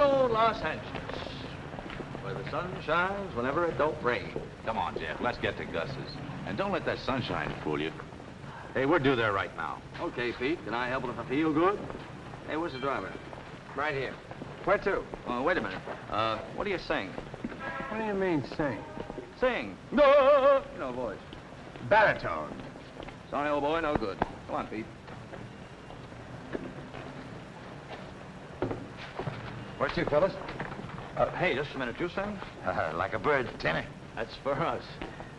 old Los Angeles, where the sun shines whenever it don't rain. Come on, Jeff, let's get to Gus's. And don't let that sunshine fool you. Hey, we're due there right now. Okay, Pete, can I help it if I feel good? Hey, where's the driver? Right here. Where to? Oh, wait a minute. What are you saying? What do you mean, sing? Sing. No! No voice. Baritone. Sorry, old boy, no good. Come on, Pete. Where to, fellas? Hey, just a minute. You sing? Like a bird, tenor. That's for us.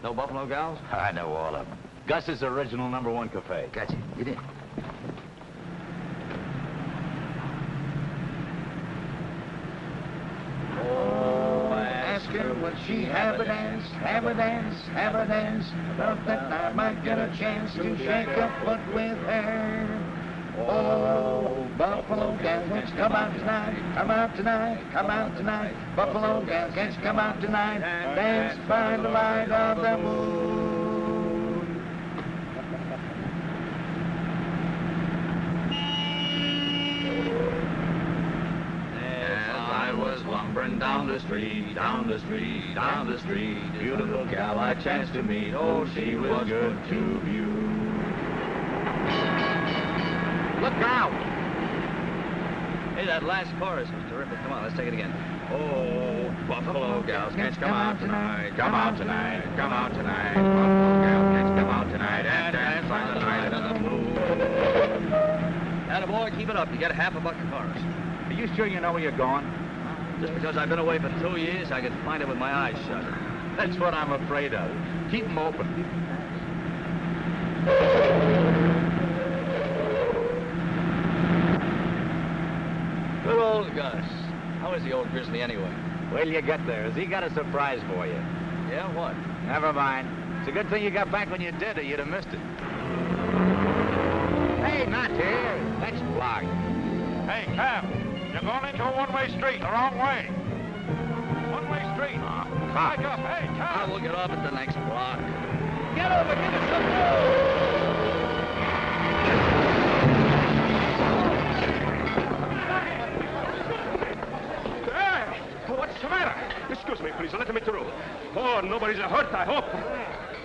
No Buffalo gals? I know all of them. Gus's original #1 cafe. Gotcha. Get in. Oh, Ask her would she have a dance, have a dance, have a dance. Thought that I might get a chance to shake a foot with her. Oh, Buffalo gals, let's come out tonight, come out tonight, come out tonight. Buffalo gals, let's come out tonight and dance by the light of the moon. Lumbering down the street, down the street, down the street. Beautiful gal I chanced to meet. Oh, she was good to view. Look out! Hey, that last chorus was terrific. Come on, let's take it again. Oh, Buffalo gals, can't you come out tonight? Come out tonight, come out tonight. Buffalo gals, can't you come out tonight and dance by the light of the moon? Attaboy, keep it up. You get half a bucket chorus. Are you sure you know where you're going? Just because I've been away for 2 years, I can find it with my eyes shut. That's what I'm afraid of. Keep them open. Good old Gus. How is the old grizzly anyway? Wait till you get there. Has he got a surprise for you? Yeah, what? Never mind. It's a good thing you got back when you did, or you'd have missed it. Hey, not here. Let's block. Hey, Cap. You're going into a one-way street, the wrong way. One-way street. Back up. Hey, I Tom. will get off at the next block. Get over, give us some room! Hey, what's the matter? Excuse me, please. Let me through. Oh, nobody's hurt, I hope.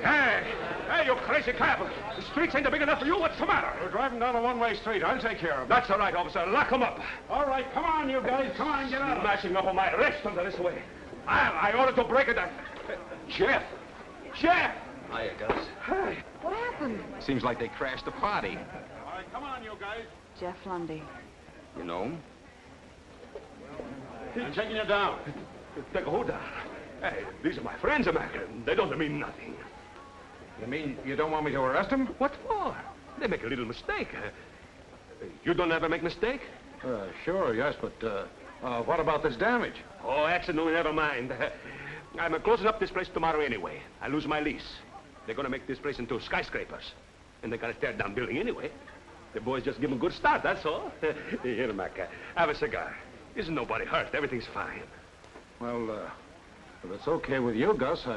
Hey, you crazy cab. The streets ain't big enough for you. What's the matter? We're driving down a one-way street. I'll take care of it. That's all right, officer. Lock 'em up. All right, come on, you guys. Come on, get out. Mashing up on my wrist under this way. I ordered to break it. Jeff! Jeff! Hiya, Gus. Hey. What happened? Seems like they crashed the party. All right, come on, you guys. Jeff Lundy. You know him? I'm taking you down. Hold on. Hey, these are my friends, America. They don't mean nothing. You mean you don't want me to arrest him? What for? They make a little mistake. You don't ever make mistake? Sure, yes, but what about this damage? Oh, accident, never mind. I'm closing up this place tomorrow anyway. I lose my lease. They're gonna make this place into skyscrapers. And they're gonna tear down building anyway. The boys just give them a good start, that's all. Here, Mac, have a cigar. Isn't nobody hurt. Everything's fine. Well, if it's okay with you, Gus,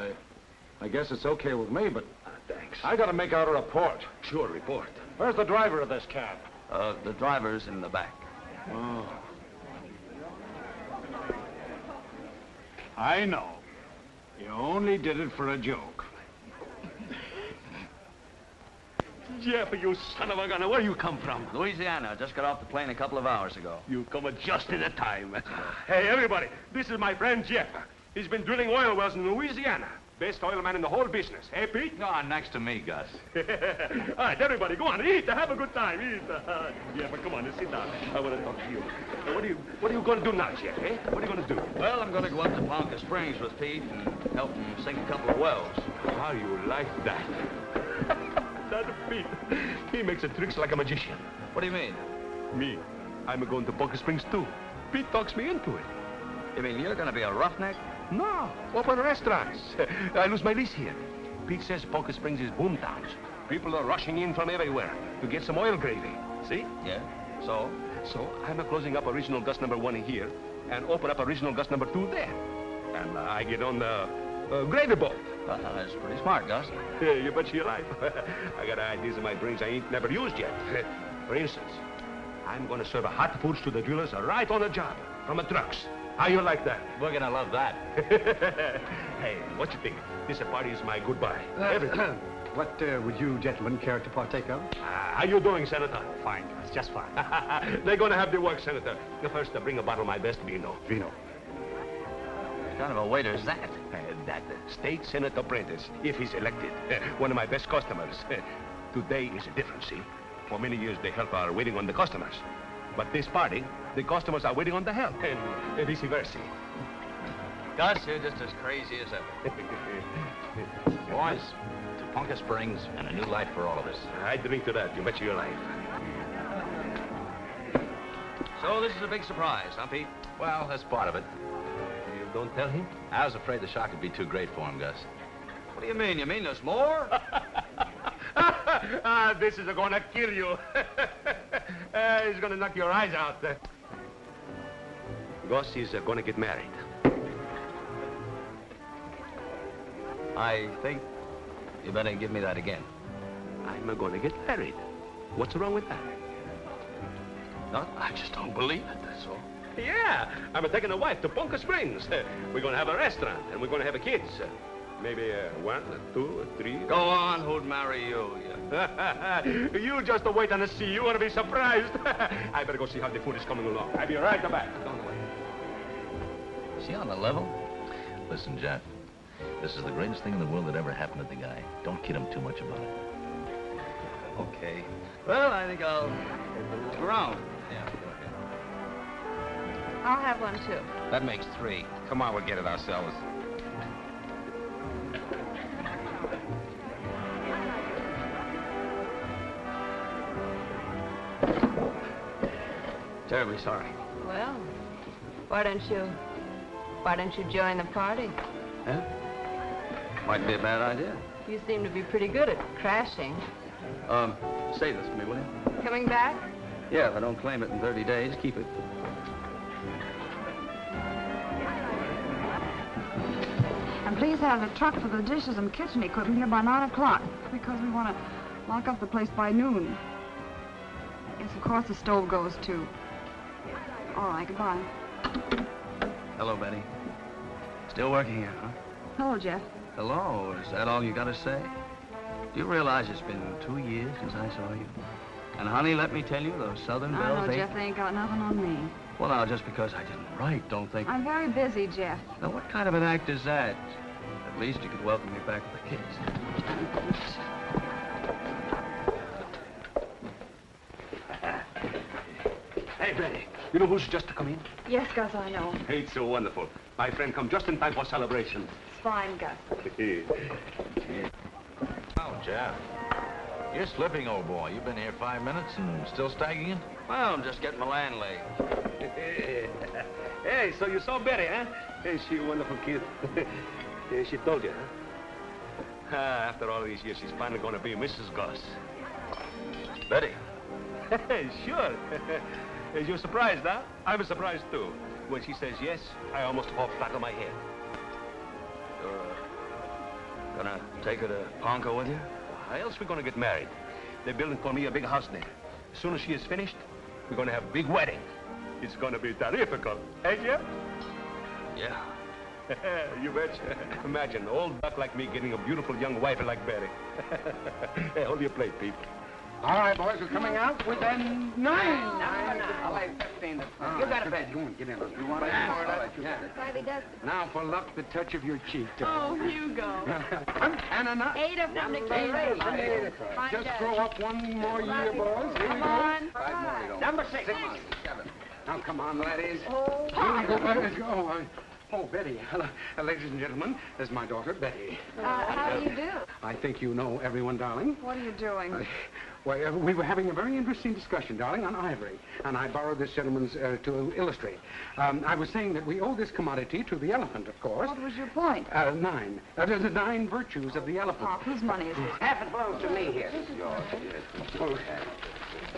I guess it's okay with me, but Thanks. I gotta make out a report. Sure, report. Where's the driver of this cab? The driver's in the back. Oh. I know. You only did it for a joke. Jeff, you son of a gun, where you come from? Louisiana. Just got off the plane a couple of hours ago. You come just in the time. Hey, everybody, this is my friend Jeff. He's been drilling oil wells in Louisiana. Best oil man in the whole business. Hey, Pete? Go on, next to me, Gus. All right, everybody, go on, eat. Have a good time. Eat. Jeff, come on, sit down. I want to talk to you. What are you going to do now, Jeff, eh? What are you going to do? Well, I'm going to go up to Ponca Springs with Pete and help him sink a couple of wells. How you like that? That Pete. He makes the tricks like a magician. What do you mean? Me, I'm going to Ponca Springs, too. Pete talks me into it. You mean you're going to be a roughneck? No, open restaurants. I lose my lease here. Pete says Ponca Springs is boom towns. People are rushing in from everywhere to get some oil gravy. See? Yeah. So? So I'm closing up original Gus #1 here and open up original Gus #2 there. And I get on the gravy boat. That's pretty smart, Gus. Yeah, you bet your life. I got ideas in my brains I ain't never used yet. For instance, I'm going to serve hot foods to the drillers right on the job from the trucks. How you like that? We're gonna love that. Hey, what you think? This party is my goodbye. Everything. What would you gentlemen care to partake of? How you doing, Senator? Fine, Gus, just fine. They're gonna have the work, Senator. First, bring a bottle of my best vino. Vino. What kind of a waiter's that? That state Senate apprentice, if he's elected. One of my best customers. Today is different, see? For many years, the help are waiting on the customers. But this party, the customers are waiting on the help, and vice versa. Gus, you're just as crazy as ever. Boys, to Ponca Springs and a new life for all of us. I drink to that. You bet your life. So this is a big surprise, huh, Pete? Well, that's part of it. You don't tell him? I was afraid the shock would be too great for him, Gus. What do you mean? You mean there's more? This is gonna kill you. He's gonna knock your eyes out. Gus is gonna get married. I think you better give me that again. I'm gonna get married. What's wrong with that? No, I just don't believe it, that's all. Yeah, I'm taking a wife to Ponca Springs. We're gonna have a restaurant, and we're gonna have kids. Maybe 1, 2, 3. Go on, who'd marry you? You just wait and see. You want to be surprised. I better go see how the food is coming along. I'll be right back. Don't wait. Is he on the level? Listen, Jeff, this is the greatest thing in the world that ever happened to the guy. Don't kid him too much about it. Okay. Well, I think I'll look around. Yeah, go ahead. I'll have one, too. That makes 3. Come on, we'll get it ourselves. Terribly sorry. Well, why don't you join the party? Huh? Might be a bad idea. You seem to be pretty good at crashing. Say this to me, will you? Coming back? Yeah, if I don't claim it in 30 days, keep it. And please have the truck for the dishes and kitchen equipment here by 9 o'clock, because we want to lock up the place by noon. Yes, of course the stove goes too. All right, goodbye. Hello, Betty. Still working here, huh? Hello, Jeff. Hello, is that all you got to say? Do you realize it's been 2 years since I saw you? And, honey, let me tell you, those Southern I Bells, know, Jeff, they ain't got nothing on me. Well, now, just because I didn't write, don't think... I'm very busy, Jeff. Now, what kind of an act is that? At least you could welcome me back with the kids. Hey, Betty, you know who's just come in? Yes, Gus, I know. Hey, it's so wonderful. My friend come just in time for celebration. It's fine, Gus. Oh, Jeff. You're slipping, old boy. You've been here 5 minutes and still staggering it? Well, I'm just getting my land laid. Hey, so you saw Betty, huh? Hey, she a wonderful kid. Yeah, she told you, huh? After all these years, she's finally going to be Mrs. Gus. Betty. Sure. You're surprised, huh? I'm surprised, too. When she says yes, I almost fall flat on my head. Gonna take her to Ponca with you? How else we gonna get married? They're building for me a big house there. As soon as she is finished, we're gonna have a big wedding. It's gonna be terrifical. Hey, Jeff? Yeah. You betcha. Imagine, an old buck like me getting a beautiful young wife like Betty. Hey, hold your plate, Pete. All right, boys, we're coming out within 9. I'll lay 15 to 5. You got a bet. Go on, get in. You want it? All right, you got it. Slightly does. Now, for luck, the touch of your cheek. Oh, Hugo. And enough. 8 of them to carry. Just throw up one more year, boys. Here we Come go. on. 5 more to go. Number 6. 7. Now, come on, laddies. Oh, Here we go. Let's go. Oh, Betty. Ladies and gentlemen, this is my daughter, Betty. how do you do? I think you know everyone, darling. What are you doing? Well, we were having a very interesting discussion, darling, on ivory, and I borrowed this gentleman's to illustrate. I was saying that we owe this commodity to the elephant, of course. What was your point? 9. There's the 9 virtues of the elephant. Oh, whose money is this? Half it belongs to me here. Oh,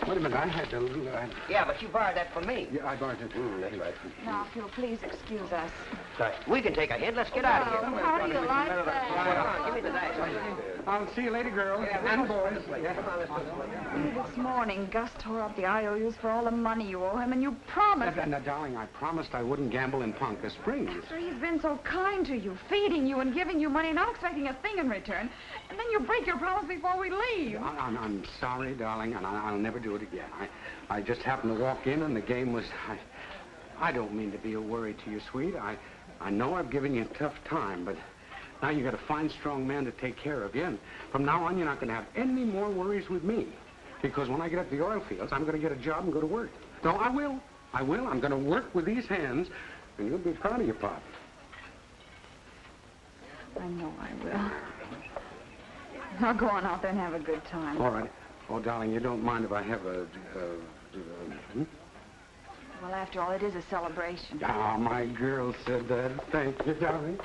wait a minute, I had to... Yeah, but you borrowed that from me. yeah, I borrowed it. That's right. Now, if you'll please excuse us. Sorry. We can take a hint. Let's get out of here. How do you like that? Come on, give me the knife. I'll see you later, girls and boys. Yeah. This morning, Gus tore up the IOUs for all the money you owe him, and you promised... Now, darling, I promised I wouldn't gamble in Ponca Springs. After he's been so kind to you, feeding you and giving you money, not expecting a thing in return, and then you break your promise before we leave. I'm sorry, darling, and I'll never do it again. I just happened to walk in, and the game was... I don't mean to be a worry to you, sweet. I know I've given you a tough time, but now you got a fine, strong man to take care of you, and from now on, you're not going to have any more worries with me. Because when I get up to the oil fields, I'm going to get a job and go to work. No, I will. I'm going to work with these hands, and you'll be proud of your pop. I know I will. Now go on out there and have a good time. All right. Oh, darling, you don't mind if I have a... Well, after all, it is a celebration. Ah, my girl said that. Thank you, darling.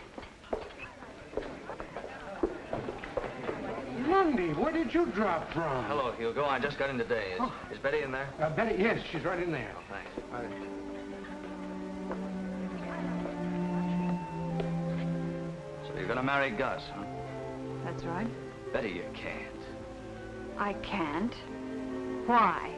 Lundy, where did you drop from? Hello, Hugo. I just got in today. Is Betty in there? Betty, yes, she's right in there. Oh, thanks. So you're going to marry Gus, huh? That's right. Betty, you can't. I can't. Why?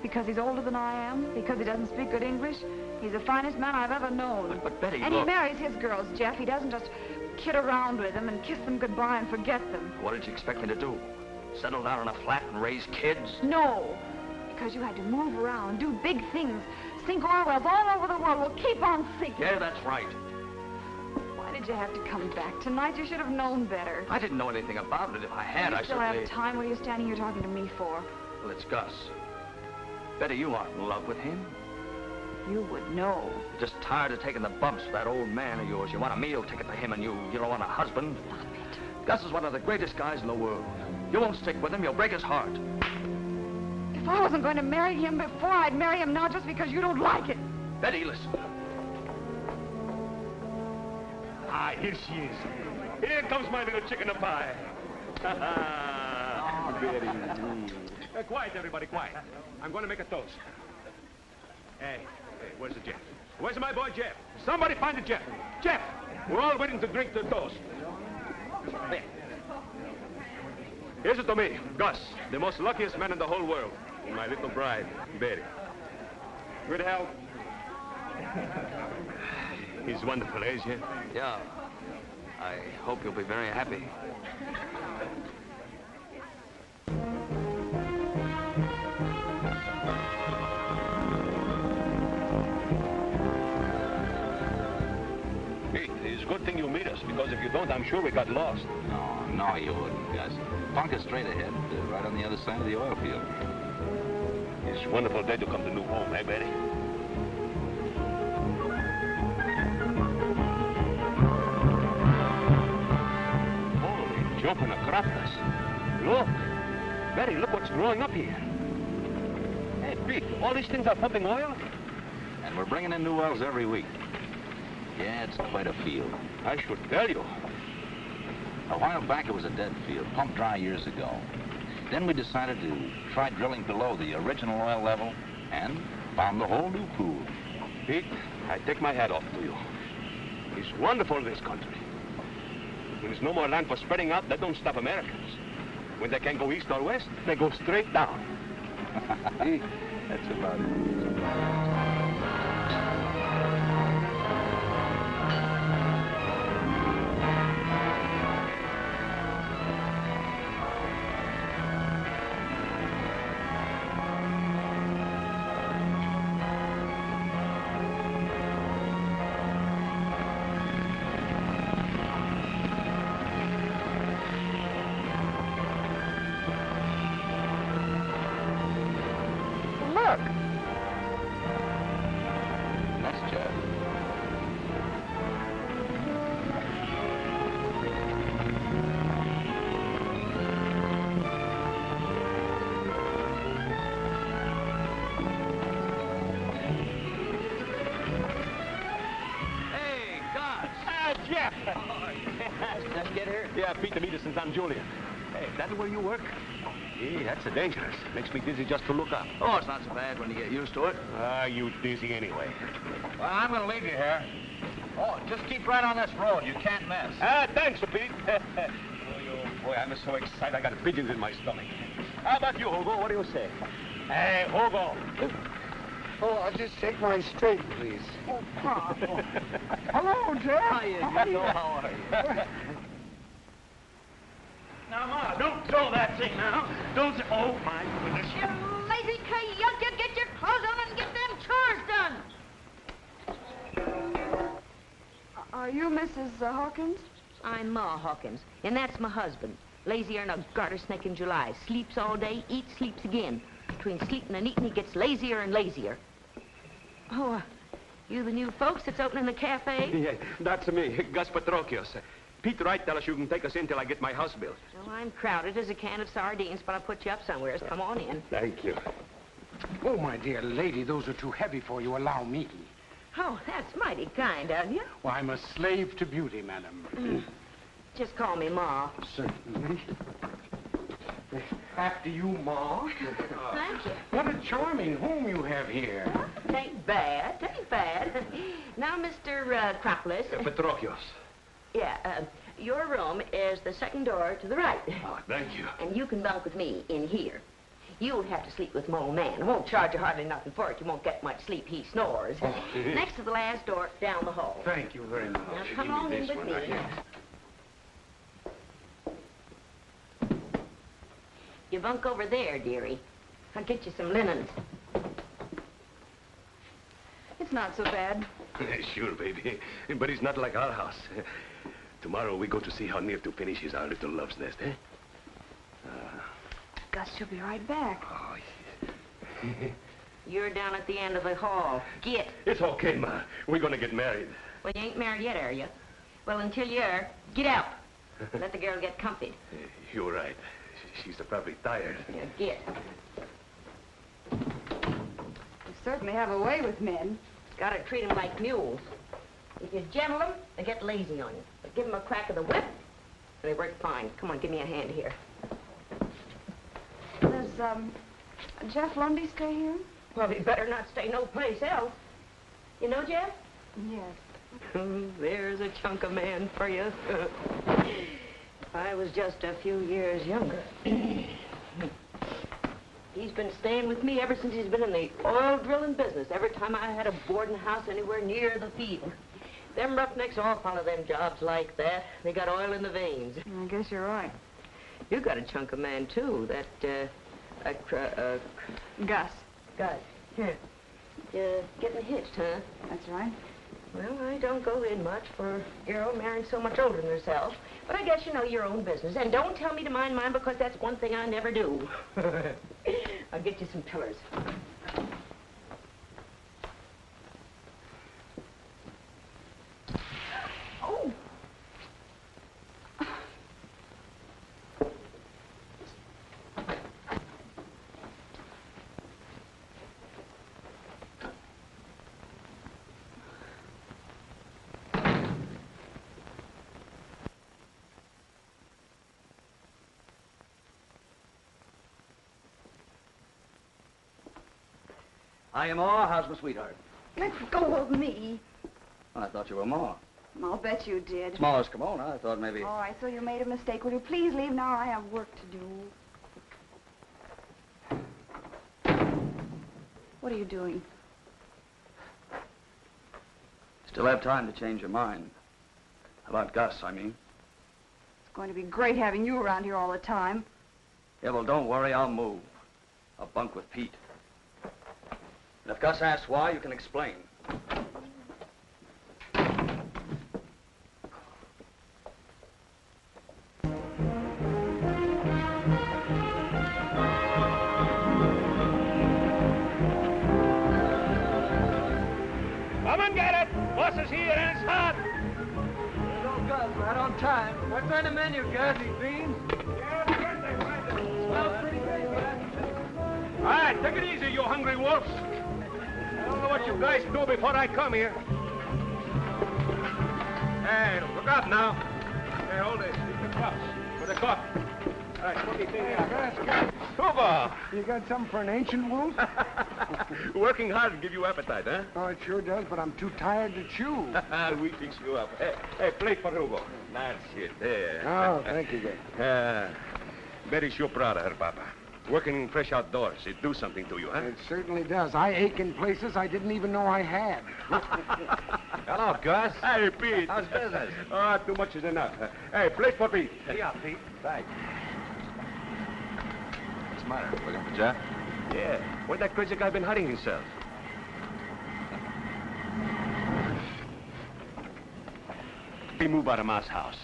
Because he's older than I am? Because he doesn't speak good English? He's the finest man I've ever known. But Betty, and look. he marries his girls, Jeff. He doesn't just kid around with them and kiss them goodbye and forget them. What did you expect me to do? Settle down in a flat and raise kids? No. Because you had to move around, do big things, sink oil wells all over the world. We'll keep on sinking. Yeah, that's right. Why did you have to come back tonight? You should have known better. I didn't know anything about it. If I had, I still certainly... have time. What are you standing here talking to me for? Well, it's Gus. Betty, you aren't in love with him. You would know. You're just tired of taking the bumps for that old man of yours. You want a meal ticket to him, and you don't want a husband. Stop it. Gus is one of the greatest guys in the world. You won't stick with him. You'll break his heart. If I wasn't going to marry him before, I'd marry him now just because you don't like it. Betty, listen. Ah, here she is. Here comes my little chicken of pie. Betty. Quiet, everybody, quiet. I'm going to make a toast. Hey, where's the Jeff? Where's my boy Jeff? Somebody find the Jeff. Jeff! We're all waiting to drink the toast. There. Here's it to me, Gus, the most luckiest man in the whole world. And my little bride, Betty. Good health. He's wonderful, eh, Jeff? Yeah. I hope you'll be very happy. It's a good thing you meet us, because if you don't, I'm sure we got lost. No, you wouldn't, Gus. Ponca's straight ahead, right on the other side of the oil field. It's a wonderful day to come to new home, eh, Betty? Holy jumping acropolis. Look. Betty, look what's growing up here. Hey, Pete, all these things are pumping oil? And we're bringing in new wells every week. Yeah, it's quite a field. I should tell you. A while back, it was a dead field, pumped dry years ago. Then we decided to try drilling below the original oil level and found the whole new pool. Pete, I take my hat off to you. It's wonderful, this country. When there's no more land for spreading out, that don't stop Americans. When they can't go east or west, they go straight down. That's about it. Yeah, Pete Demeter and San Julian. Hey, that where you work? Yeah, that's a dangerous. Makes me dizzy just to look up. Oh, it's not so bad when you get used to it. Ah, you dizzy anyway. Well, I'm going to leave you here. Oh, just keep right on this road. You can't miss. Ah, thanks, Pete. boy, I'm so excited I got pigeons in my stomach. How about you, Hugo? What do you say? Hey, Hugo. Oh, I'll just take mine straight, please. Oh, Pa. Hello, Jeff. How are you? Now, Ma, don't throw that thing now. Don't. Oh, my goodness. You lazy coyote, you get your clothes on and get them chores done. Are you Mrs. Hawkins? I'm Ma Hawkins, and that's my husband. Lazier than a garter snake in July. Sleeps all day, eats, sleeps again. Between sleeping and eating, he gets lazier and lazier. Oh, you the new folks that's opening the cafe? Yeah, that's me, Gus Petrokios. Pete Wright tell us you can take us in till I get my house built. Oh, I'm crowded as a can of sardines, but I'll put you up somewhere. Come on in. Thank you. Oh, my dear lady, those are too heavy for you. Allow me. Oh, that's mighty kind of you. Well, I'm a slave to beauty, madam. Just call me Ma. Certainly. After you, Ma. Thank you. What a charming home you have here. Tain't bad, tain't bad. Now, Mr. Cropolis. Petrokios. Yeah, your room is the second door to the right. Oh, thank you. And you can bunk with me in here. You'll have to sleep with my old man. I won't charge you hardly nothing for it. You won't get much sleep. He snores. Oh. Next to the last door down the hall. Thank you very much. Now, come on in with me. You bunk over there, dearie. I'll get you some linens. It's not so bad. Sure, baby. But it's not like our house. Tomorrow we go to see how near to finish is our little love's nest, eh? Gus, she'll be right back. Oh, You're down at the end of the hall. Get. It's okay, Ma. We're gonna get married. Well, you ain't married yet, are you? Well, until you are, get out. Let the girl get comfied. You're right. She's probably tired. Yeah, get. You certainly have a way with men. Gotta treat them like mules. If you gentle them, they get lazy on you. But give them a crack of the whip, and they work fine. Come on, give me a hand here. Does, Jeff Lundy stay here? Well, he better not stay no place else. You know Jeff? Yes. There's a chunk of man for you. If I was just a few years younger. He's been staying with me ever since he's been in the oil drilling business. Every time I had a boarding house anywhere near the field. Them roughnecks all follow them jobs like that. They got oil in the veins. I guess you're right. You got a chunk of man, too. That, Gus. Gus. Here. Getting hitched, huh? That's right. Well, I don't go in much for a girl marrying so much older than herself. But I guess you know your own business. And don't tell me to mind mine, because that's one thing I never do. I'll get you some pillars. Oh! Hi, Ma. How's my sweetheart? Let go of me. I thought you were Ma. I'll bet you did. Ma's come on. I thought maybe... All right, so you made a mistake. Will you please leave now? I have work to do. What are you doing? Still have time to change your mind. About Gus, I mean. It's going to be great having you around here all the time. Yeah, well, don't worry. I'll move. I'll bunk with Pete. And if Gus asks why, you can explain. Come and get it! Boss is here and it's hot! There goes Gus, right on time. What's on the menu, Gus? These beans? Smells pretty good, Gus. All right, take it easy, you hungry wolves. I don't know what you guys do before I come here. Hey, look up now. Hey, hold it. Keep the cups for the coffee. All right, put these things out. Gus, Tuba! you got something for an ancient wolf? Working hard to give you appetite, huh? Oh, it sure does, but I'm too tired to chew. We fix you up. Hey, plate for Hugo. That's it. There. Oh, thank you, Gay. Betty's sure proud of her, Papa. Working in fresh outdoors, it do something to you, huh? It certainly does. I ache in places I didn't even know I had. Hello, Gus. Hey, Pete. How's business? Too much is enough. Hey, plate for Pete. Yeah, Pete. Thanks. What's the matter? Looking for Jeff? Yeah. Where that crazy guy been hiding himself? He moved out of Ma's house.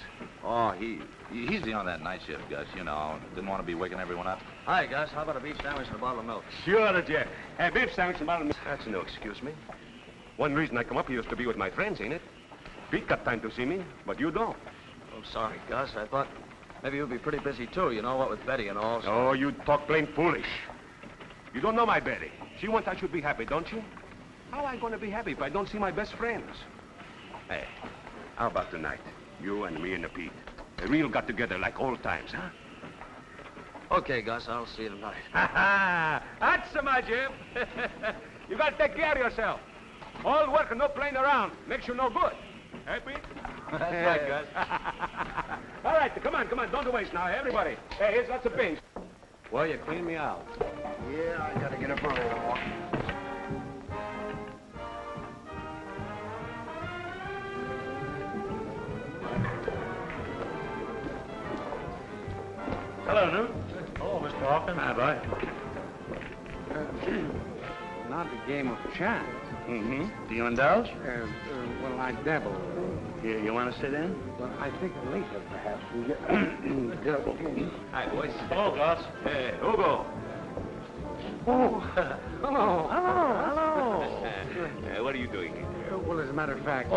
Oh, he's the on that night shift, Gus, you know. Didn't want to be waking everyone up. Hi, Gus. How about a beef sandwich and a bottle of milk? Sure, Jeff. Hey, beef sandwich and bottle of milk. That's no excuse me. One reason I come up here is to be with my friends, ain't it? Pete got time to see me, but you don't. I'm sorry, Gus. I thought maybe you'd be pretty busy, too. You know, what with Betty and all. So... Oh, you talk plain foolish. You don't know my Betty. She wants I should be happy, don't you? How am I going to be happy if I don't see my best friends? Hey, how about tonight? You and me and the Pete. A real got together like old times, huh? Okay, Gus. I'll see you tonight. That's my Jim. You got to take care of yourself. All work and no playing around. Makes you no good. Hey, Pete? That's right, Gus. All right, come on. Don't waste now, everybody. Hey, here's lots of pins. Well, you cleaned me out. Yeah, I gotta get up early tomorrow. Hello, Newt. Oh, Mr. Hawkins. Hi, bye. Not a game of chance. Mm-hmm. Do you indulge? Well, I dabble. You want to sit in? Well, I think later, perhaps, we get... Hi, boys. Hello, Gus. Hey, Hugo. Oh, hello. What are you doing? Well, as a matter of fact...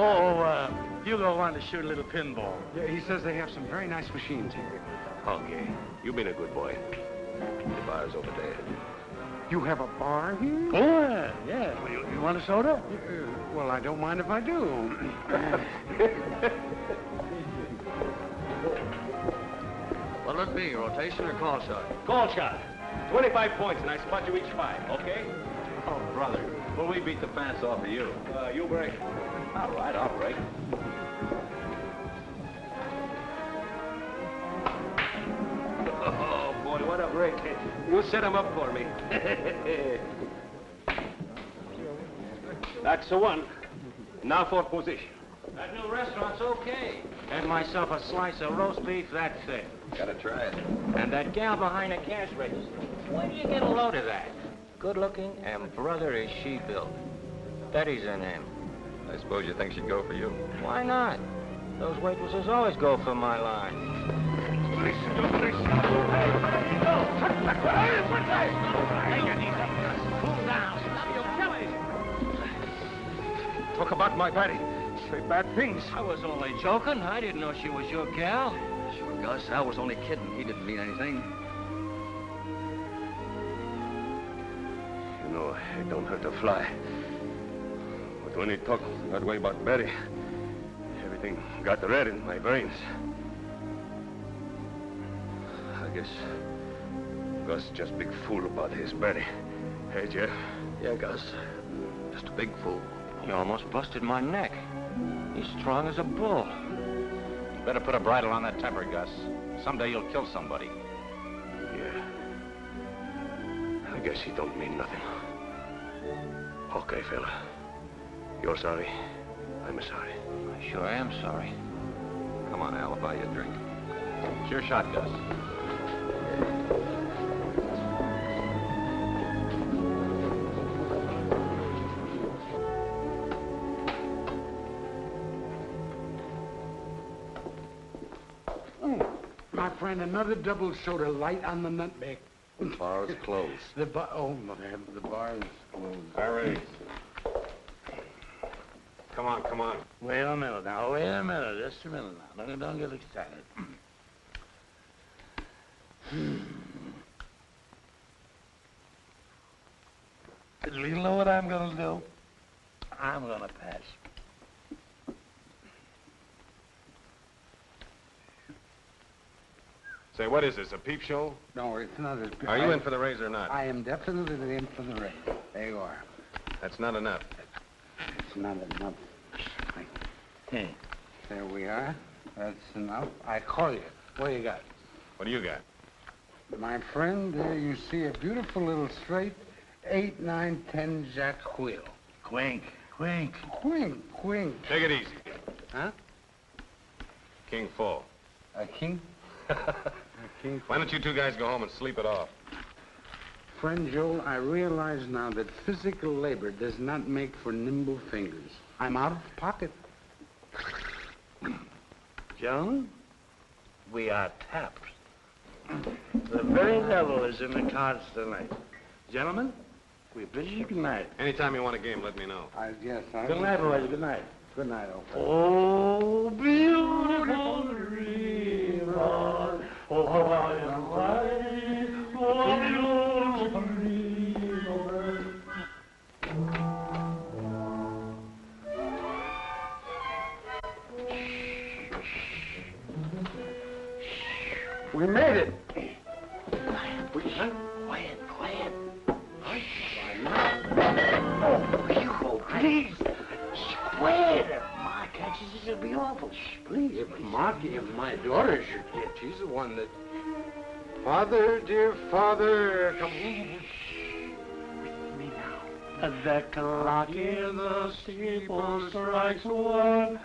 Hugo wanted to shoot a little pinball. Yeah, he says they have some very nice machines here. Okay. You've been a good boy. The bar's over there. You have a bar here? Oh, yeah. Well, you want a soda? Well, I don't mind if I do. What'll it be, rotation or call shot? Call shot. 25 points, and I spot you each 5, okay? Oh, brother. Will we beat the pants off of you? You break. All right, I'll break. Oh, boy, what a break. You set him up for me. That's the one. Now for position. That new restaurant's okay. Had myself a slice of roast beef, that's it. Gotta try it. And that gal behind the cash register. Where do you get a load of that? Good looking, and brother is she built. Betty's her name. I suppose you think she'd go for you? Why not? Those waitresses always go for my line. Cool down. You'll kill me. Talk about my Betty. Say bad things. I was only joking. I didn't know she was your gal. Sure, Gus. Al was only kidding. He didn't mean anything. You know, it don't hurt to fly. But when he talked that way about Betty, everything got red in my brains. I guess Gus just big fool about his Betty. Hey, Jeff? Yeah, Gus. Just a big fool. You almost busted my neck. He's strong as a bull. You better put a bridle on that temper, Gus. Someday you'll kill somebody. Yeah. I guess he don't mean nothing. Okay, fella. You're sorry. I'm sorry. I sure am sorry. Come on, Al. I'll buy you a drink. It's your shot, Gus. My friend, another double soda light on the nutmeg. The bar is closed. The bar is closed. Hurry. Come on. Wait a minute now. Wait a minute. Just a minute now. Don't get excited. You know what I'm gonna do? I'm gonna pass. Say, what is this, a peep show? No, it's not as good. Are you in for the raise or not? I am definitely in for the raise. There you are. That's not enough. It's not enough. There we are. That's enough. I call you. What do you got? What do you got? My friend, there you see a beautiful little straight 8, 9, 10 Jack wheel. Quink. Quink. Take it easy. Huh? King full. A king? A king. Why don't you two guys go home and sleep it off? Friend Joel, I realize now that physical labor does not make for nimble fingers. I'm out of pocket. Gentlemen, we are tapped. The very devil is in the cards tonight. Gentlemen, we bid you good night. Anytime you want a game, let me know. Yes, Good night, boys. Good night. Good night, old fellow. Oh, beautiful dreamer. Oh, how I am right. Oh, beautiful dreamer. We made it. Quiet. Oh, Hugo, please. Quiet. Ma catches this, it'll be awful. Please. If my daughter should get, she's the one that... Father, dear father, come on. With me now. The clock in the steeple strikes one.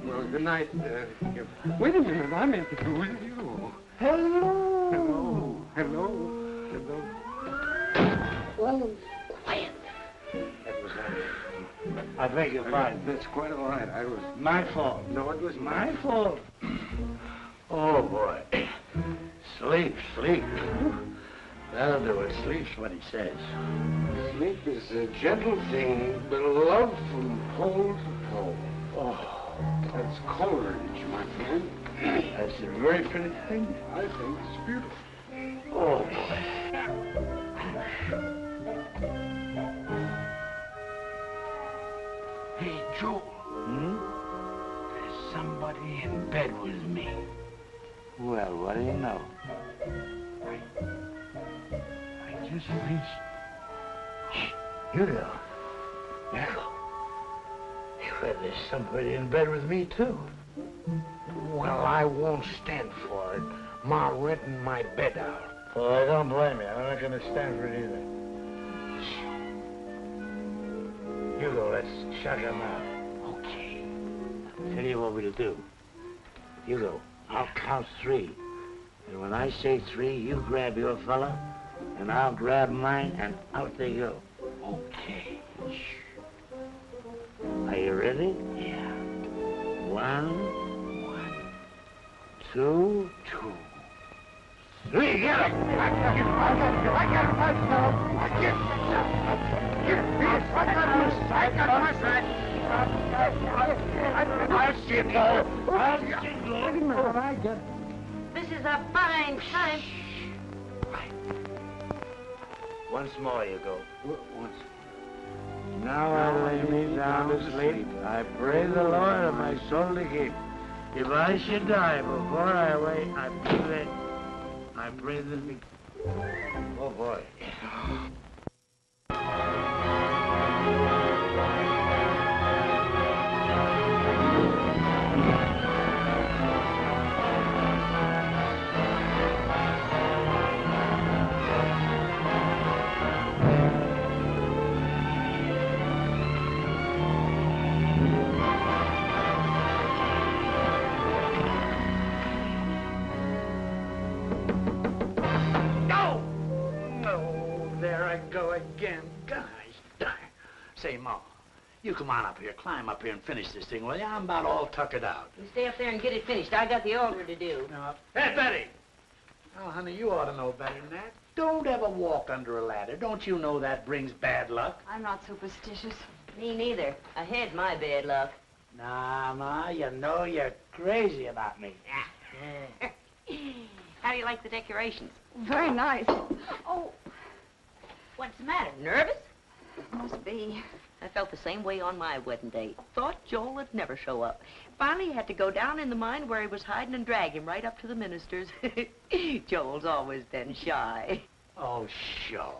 Well, good night. Wait a minute, I'm in here with you. Hello. Hello. Oh, quiet. I beg your pardon. That's quite all right. I was... My fault. No, it was My fault. Oh, boy. Sleep. That'll do it. Sleep's what he says. Sleep is a gentle thing, but love from pole to pole. Oh, that's Coleridge, my friend. That's a very pretty thing. I think it's beautiful. Oh, boy. Hey, Joel. There's somebody in bed with me. Well, what do you know? I just reached... Shh, Hugo. Well, there's somebody in bed with me, too. Well, I won't stand for it. Ma renting my bed out. Well, I don't blame you. I'm not going to stand for it either. Hugo, let's shut him out. Okay. I'll tell you what we'll do. Hugo, I'll count 3. And when I say 3, you grab your fella, and I'll grab mine, and out they go. Okay. Are you ready? Yeah. 1, 2, 3. Get him! I got him myself! I'll see you go. This is a fine time. Once more, you go. Now I lay me down to sleep. I pray the Lord of my soul to keep. If I should die before I wake, I pray that me. Oh, boy. Say, Ma, you come on up here, climb up here and finish this thing, will you? I'm about all tuckered out. You stay up there and get it finished. I got the altar to do. Hey, Betty! Oh, honey, you ought to know better than that. Don't ever walk under a ladder. Don't you know that brings bad luck? I'm not superstitious. Me neither. I had my bad luck. Nah, Ma, you know you're crazy about me. How do you like the decorations? Very nice. Oh, what's the matter? Nervous? Must be. I felt the same way on my wedding day. Thought Joel would never show up. Finally, had to go down in the mine where he was hiding and drag him right up to the minister's. Joel's always been shy. Oh, sure.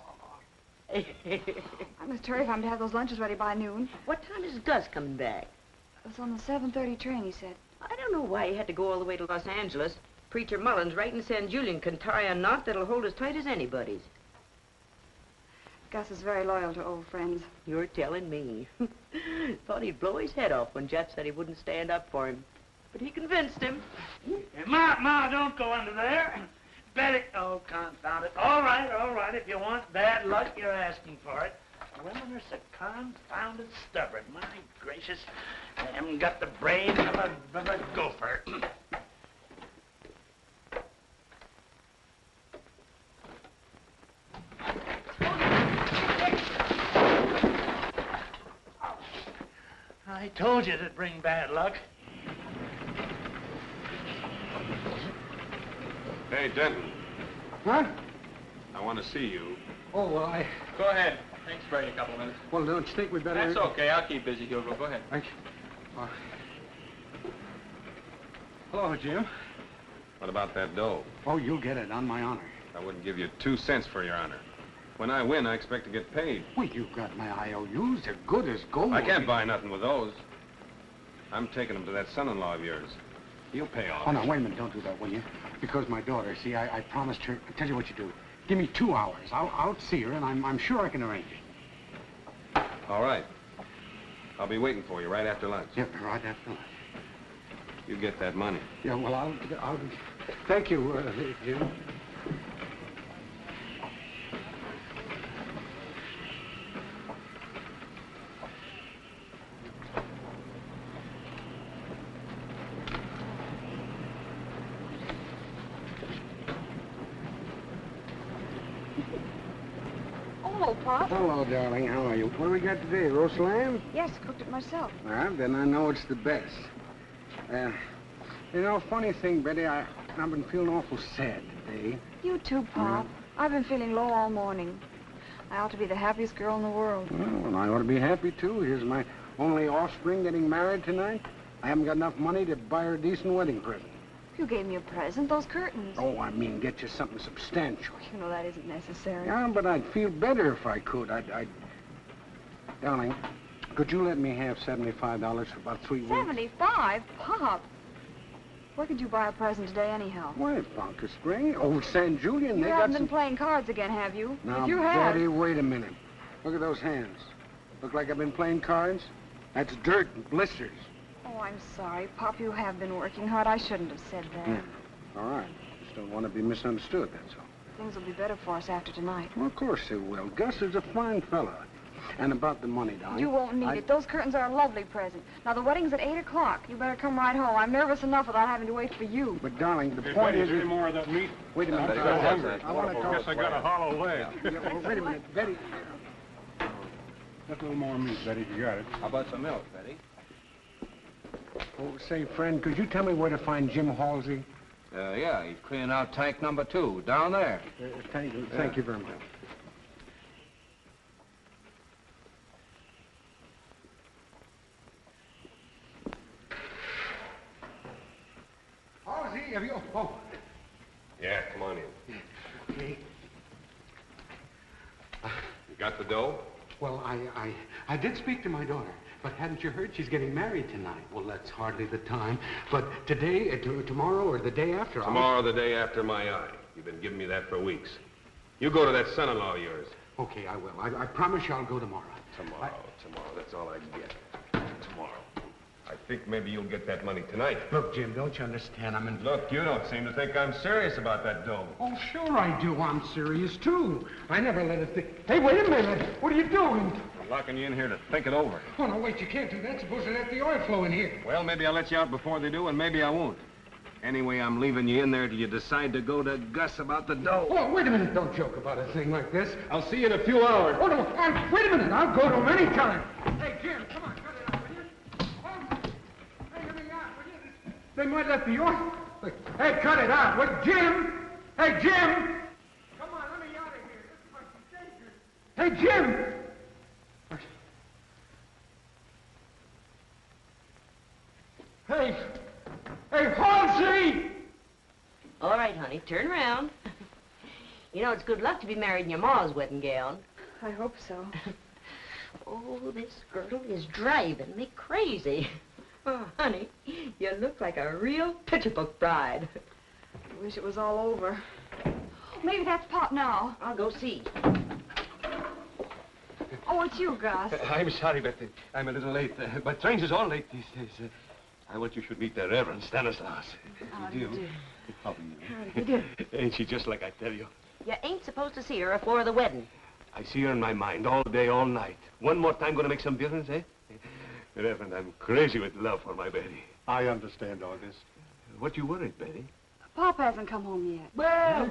I must hurry if I'm to have those lunches ready by noon. What time is Gus coming back? It's on the 7:30 train, he said. I don't know why he had to go all the way to Los Angeles. Preacher Mullins right in San Julian can tie a knot that'll hold as tight as anybody's. Gus is very loyal to old friends. You're telling me. Thought he'd blow his head off when Jeff said he wouldn't stand up for him. But he convinced him. Hey, Ma, don't go under there. Betty, oh, confound it. All right, if you want bad luck, you're asking for it. Women are so confounded stubborn. My gracious, they haven't got the brain of a gopher. I told you it'd bring bad luck. Hey, Denton. What? I want to see you. Oh, well, Go ahead. Thanks for a couple of minutes. Well, don't you think we better... That's okay. I'll keep busy, Hugo. Go ahead. Thank you. Hello, Jim. What about that dough? Oh, you'll get it, on my honor. I wouldn't give you 2 cents for your honor. When I win, I expect to get paid. Well, you've got my IOUs. They're good as gold. I can't buy nothing with those. I'm taking them to that son-in-law of yours. He'll pay off. Oh, no, wait a minute. Don't do that, will you? Because my daughter, see, I promised her... I'll tell you what you do. Give me 2 hours. I'll see her, and I'm sure I can arrange it. All right. I'll be waiting for you right after lunch. Yeah, right after lunch. You get that money. Yeah, well, I'll... Thank you, Jim. Hello, Pop. Hello, darling. How are you? What do we got today? Roast lamb? Yes, cooked it myself. Well, then I know it's the best. You know, funny thing, Betty, I've been feeling awful sad today. You too, Pop. I've been feeling low all morning. I ought to be the happiest girl in the world. Well, I ought to be happy, too. Here's my only offspring getting married tonight. I haven't got enough money to buy her a decent wedding present. You gave me a present, those curtains. Oh, I mean, get you something substantial. You know that isn't necessary. Yeah, but I'd feel better if I could. Darling, could you let me have $75 for about 3 weeks? 75? Pop. Where could you buy a present today, anyhow? Why, Bunker Spring, old San Julian, You they haven't got been some... playing cards again, have you? Now, If you have... Betty, wait a minute. Look at those hands. Look like I've been playing cards? That's dirt and blisters. Oh, I'm sorry, Pop. You have been working hard. I shouldn't have said that. Yeah. All right. Just don't want to be misunderstood, that's all. Things will be better for us after tonight. Well, of course they will. Gus is a fine fella. And about the money, darling. You won't need it. Those curtains are a lovely present. Now, the wedding's at 8 o'clock. You better come right home. I'm nervous enough without having to wait for you. But, darling, the Hey, point Betty, is... is there any more of that meat? Wait a minute. Betty, I'm that's hungry. it. I want to talk. Guess I got a hollow leg. Yeah, well, wait a minute. Betty. Just a little more meat, Betty, if you got it. How about some milk, Betty? Oh, say, friend, could you tell me where to find Jim Halsey? Yeah, he's cleaning out tank number 2, down there. Thank you. Thank you very much. Halsey, have you... Oh. Yeah, come on in. Okay. You got the dough? Well, I did speak to my daughter, but hadn't you heard she's getting married tonight? Well, that's hardly the time. But today, tomorrow, or the day after... Tomorrow, the day after my eye. You've been giving me that for weeks. You go to that son-in-law of yours. Okay, I will. I promise you I'll go tomorrow. Tomorrow, that's all I get. Tomorrow. I think maybe you'll get that money tonight. Look, Jim, don't you understand? Look, you don't seem to think I'm serious about that dough. Oh, sure I do. I'm serious, too. I never let it think... Hey, wait a minute. What are you doing? I'm locking you in here to think it over. Oh, no, wait, you can't do that. Suppose they let the oil flow in here. Well, maybe I'll let you out before they do, and maybe I won't. Anyway, I'm leaving you in there till you decide to go to Gus about the dough. Oh, wait a minute. Don't joke about a thing like this. I'll see you in a few hours. Oh, no, wait a minute. I'll go to him any time. Hey, Jim, come on, cut it out, will you? Oh, hey, let me out, will you? They might let the oil... Hey, cut it out. What, Jim? Hey, Jim! Come on, let me out of here. This might be dangerous. Hey, Jim! Hey! Hey, Fonzie! All right, honey, turn around. You know, it's good luck to be married in your ma's wedding gown. I hope so. Oh, this girdle is driving me crazy. Oh, honey, you look like a real picture book bride. I wish it was all over. Maybe that's Pop now. I'll go see. Oh, it's you, Gus. I'm sorry, but I'm a little late. But trains is all late these days. I want you should meet the Reverend Stanislaus. How do you do? How do How do you do? Ain't she just like I tell you? You ain't supposed to see her before the wedding. I see her in my mind all day, all night. One more time gonna make some difference, eh? Reverend, I'm crazy with love for my Betty. I understand, August. What you worried, Betty? Pop hasn't come home yet. Well.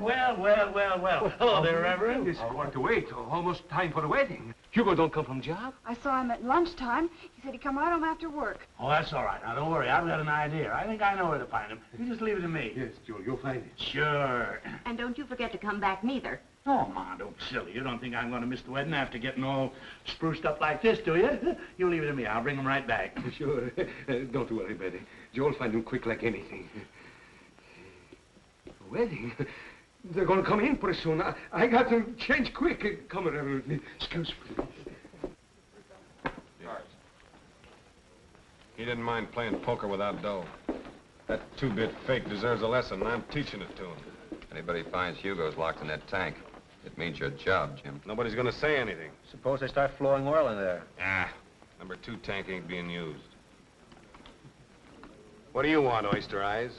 Hello there, Reverend. It's 4:45. Almost time for the wedding. Hugo don't come from job? I saw him at lunchtime. He said he'd come right home after work. Oh, that's all right. Now, don't worry. I've got an idea. I think I know where to find him. You just leave it to me. Yes, Joel, you'll find it. Sure. And don't you forget to come back neither. Oh, Ma, don't be silly. You don't think I'm going to miss the wedding after getting all spruced up like this, do you? You leave it to me. I'll bring him right back. Sure. Don't worry, Betty. Joe'll find him quick like anything. Wedding? They're going to come in pretty soon. I got to change quick. Come around with me. Excuse me. He didn't mind playing poker without dough. That two-bit fake deserves a lesson, and I'm teaching it to him. Anybody finds Hugo's locked in that tank, it means your job, Jim. Nobody's gonna say anything. Suppose they start flowing oil in there. Number 2 tank ain't being used. What do you want, Oyster Eyes?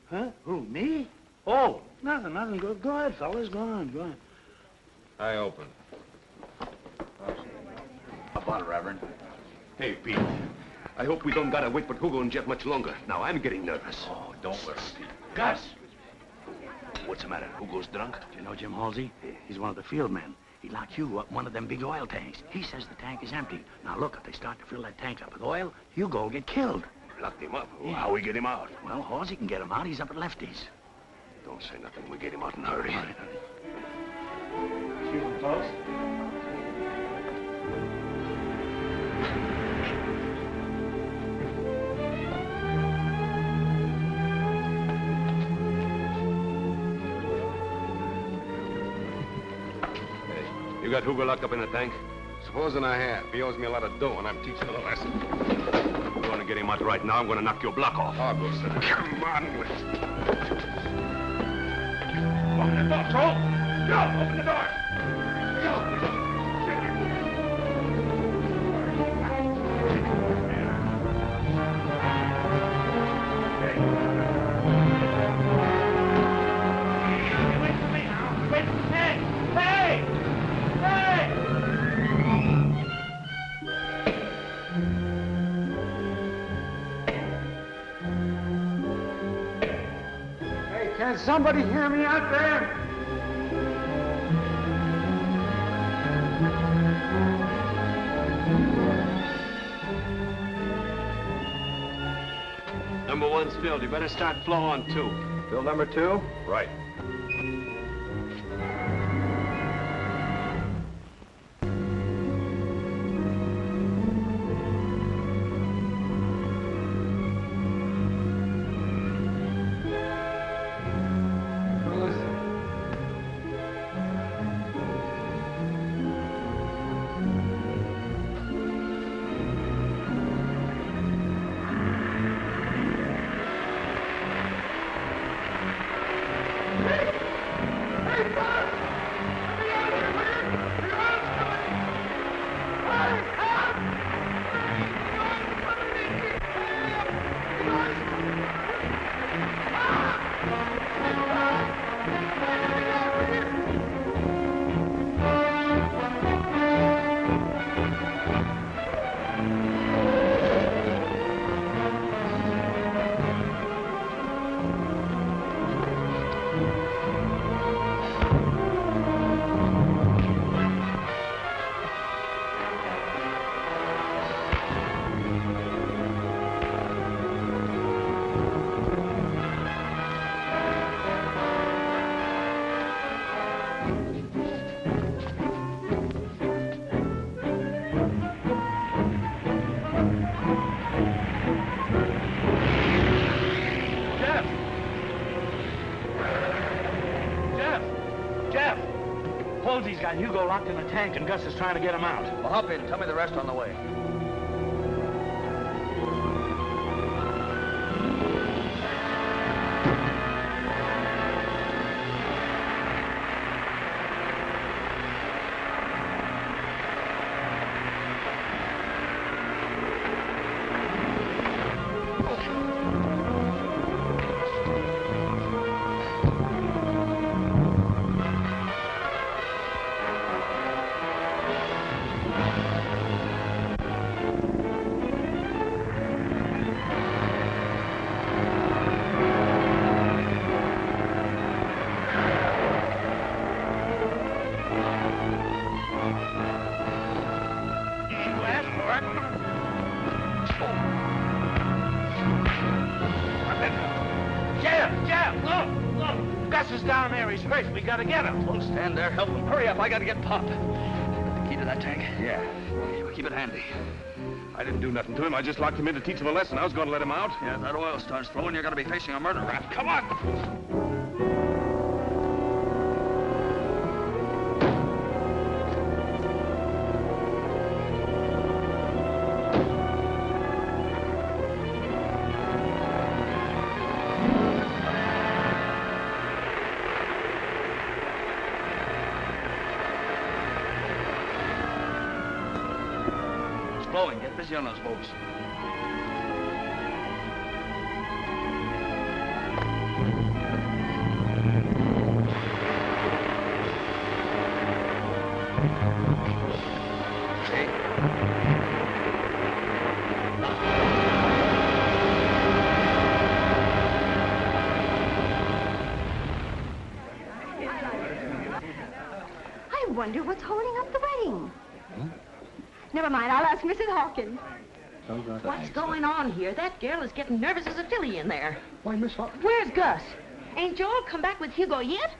Huh? Who, me? Oh, nothing. Go ahead, fellas. Go on. I open. How about it, Reverend? Hey, Pete. I hope we don't gotta wait for Hugo and Jeff much longer. Now, I'm getting nervous. Oh, don't worry, Pete. Gus! What's the matter? Hugo's drunk? Do you know Jim Halsey? He's one of the field men. He locked Hugo up in one of them big oil tanks. He says the tank is empty. Now, look, if they start to fill that tank up with oil, Hugo will get killed. Locked him up? Yeah. How we get him out? Well, Halsey can get him out. He's up at Lefty's. Don't say nothing. We get him out in a hurry. All right. Shoot him close. You got Hugo locked up in the tank? Supposing I have. He owes me a lot of dough, and I'm teaching him a lesson. I'm going to get him out right now. I'm going to knock your block off. I'll go, sir. Come on, let's... Open the door, Joel! Joel, open the door! Joel! Can somebody hear me out there? Number 1's filled. You better start flow on 2. Fill number 2? Right. got Hugo locked in the tank and Gus is trying to get him out. Well, hop in. Tell me the rest on the way. Down there, he's hurt. We gotta get him. Well, stand there, help him. Hurry up, I gotta get Pop. Got the key to that tank? Yeah. Well, keep it handy. I didn't do nothing to him. I just locked him in to teach him a lesson. I was going to let him out. Yeah, if that oil starts flowing, you're gonna be facing a murder rap. Come on! Blowing. Get busy on those boats. I wonder what's holding up the wedding. Never mind, I'll ask Mrs. Hawkins. What's going on here? That girl is getting nervous as a filly in there. Why, Miss Hawkins? Where's Gus? Ain't Joel come back with Hugo yet?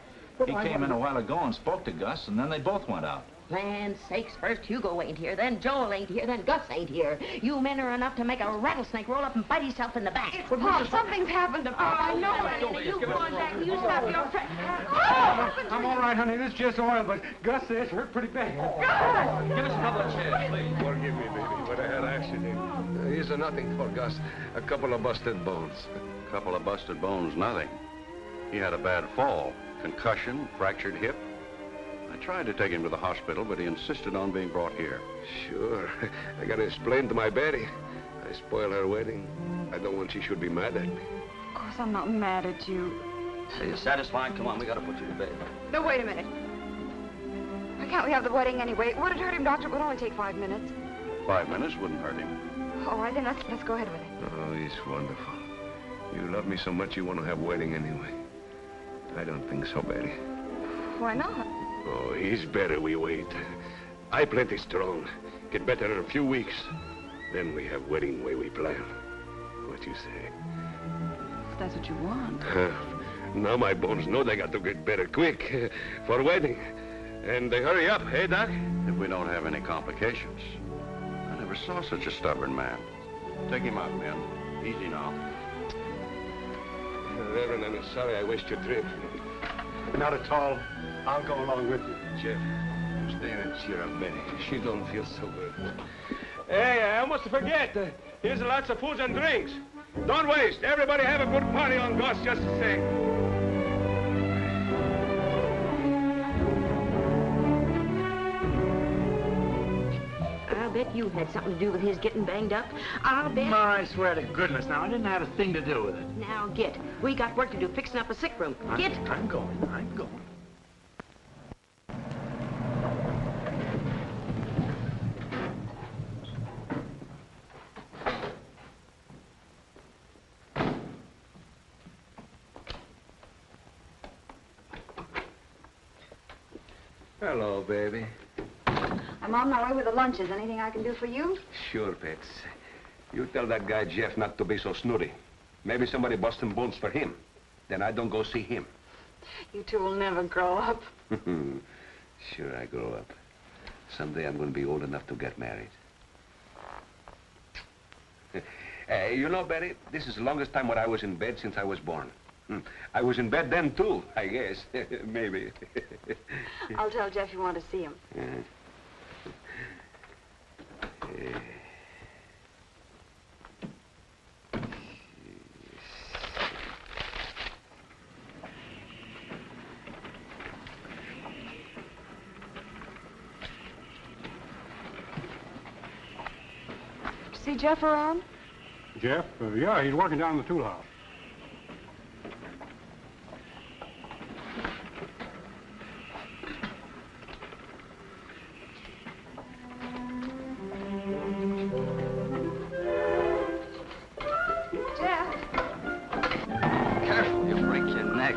He came in a while ago and spoke to Gus, and then they both went out. Land sakes, first Hugo ain't here, then Joel ain't here, then Gus ain't here. You men are enough to make a rattlesnake roll up and bite himself in the back. It's Pop. Something's happened to Pop. I know it. You go on back and you stop your friend. I'm all right, honey. This is just oil, but Gus says hurt pretty bad. Gus! Give us a couple of chairs, please. Forgive me, baby, but I had an accident. Here's nothing for Gus. A couple of busted bones. Couple of busted bones, nothing. He had a bad fall. Concussion, fractured hip. I tried to take him to the hospital, but he insisted on being brought here. Sure. I gotta explain to my Betty. I spoiled her wedding. I don't want she should be mad at me. Of course, I'm not mad at you. Are you satisfied? Come on, we gotta put you to bed. No, wait a minute. Why can't we have the wedding anyway? Would it hurt him, Doctor? It would only take 5 minutes. 5 minutes wouldn't hurt him. All right, then let's go ahead with it. Oh, he's wonderful. You love me so much you want to have wedding anyway. I don't think so, Betty. Why not? Oh, he's better we wait. I plenty strong. Get better in a few weeks. Then we have wedding way we plan. What you say? If that's what you want. Now my bones know they got to get better quick for wedding. And they hurry up, hey, Doc? If we don't have any complications. I never saw such a stubborn man. Take him out, men. Easy now. Reverend, I'm sorry I wasted your trip. Not at all. I'll go along with you. Jeff, stay and cheer up Betty. She don't feel so good. Hey, I almost forget. Here's lots of foods and drinks. Don't waste. Everybody have a good party on Gus just the same. I'll bet you had something to do with his getting banged up. I'll bet... I swear to goodness, now, I didn't have a thing to do with it. Now, get. We got work to do fixing up a sick room. Get. I'm going. Hello, baby. I'm on my way with the lunches. Anything I can do for you? Sure, Pets. You tell that guy Jeff not to be so snooty. Maybe somebody busting bones for him. Then I don't go see him. You two will never grow up. Sure I grow up. Someday I'm going to be old enough to get married. You know, Betty, this is the longest time when I was in bed since I was born. I was in bed then, too, I guess. Maybe. I'll tell Jeff you want to see him. See Jeff around? Jeff? Yeah, he's working down in the tool house. Jeff? Careful, you'll break your neck.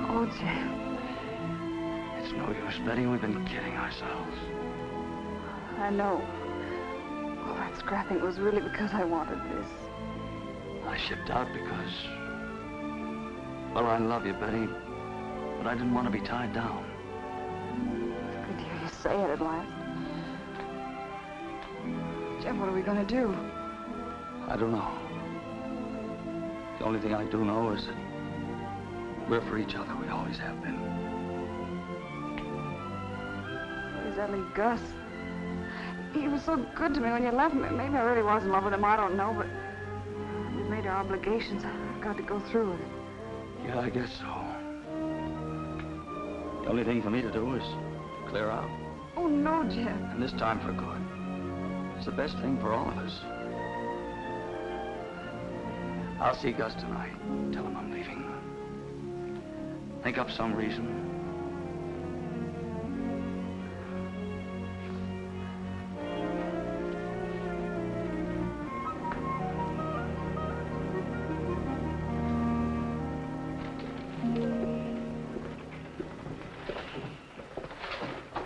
Oh, Jeff. It's no use betting we've been kidding ourselves. I know. All that scrapping was really because I wanted this. I shipped out because... Well, I love you, Betty, but I didn't want to be tied down. It's good to hear you say it at last. Jeff, what are we going to do? I don't know. The only thing I do know is that we're for each other. We always have been. Please, that leave Gus. He was so good to me when you left me. Maybe I really was in love with him. I don't know, but we made our obligations. I've got to go through with it. Yeah, I guess so. The only thing for me to do is clear out. Oh, no, Jeff. And this time for good. It's the best thing for all of us. I'll see Gus tonight. Tell him I'm leaving. Think up some reason.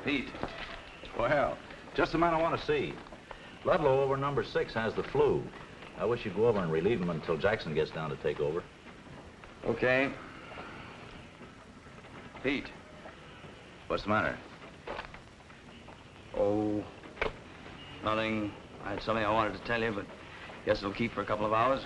Pete. Well, just the man I want to see. Ludlow over number 6 has the flu. I wish you'd go over and relieve him until Jackson gets down to take over. Okay. Pete. What's the matter? Oh, nothing. I had something I wanted to tell you, but guess it'll keep for a couple of hours.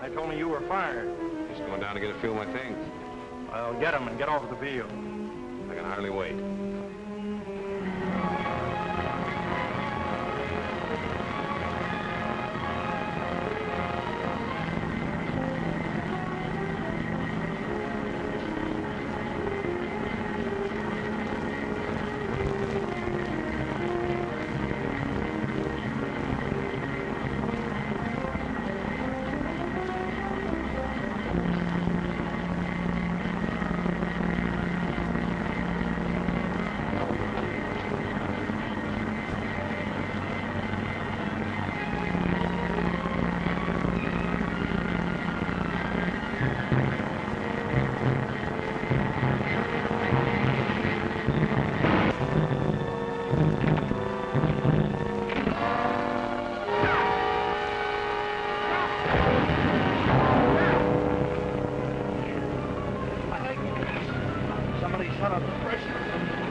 They told me you were fired. Just going down to get a few of my things. Well, get them and get off the field. I can hardly wait.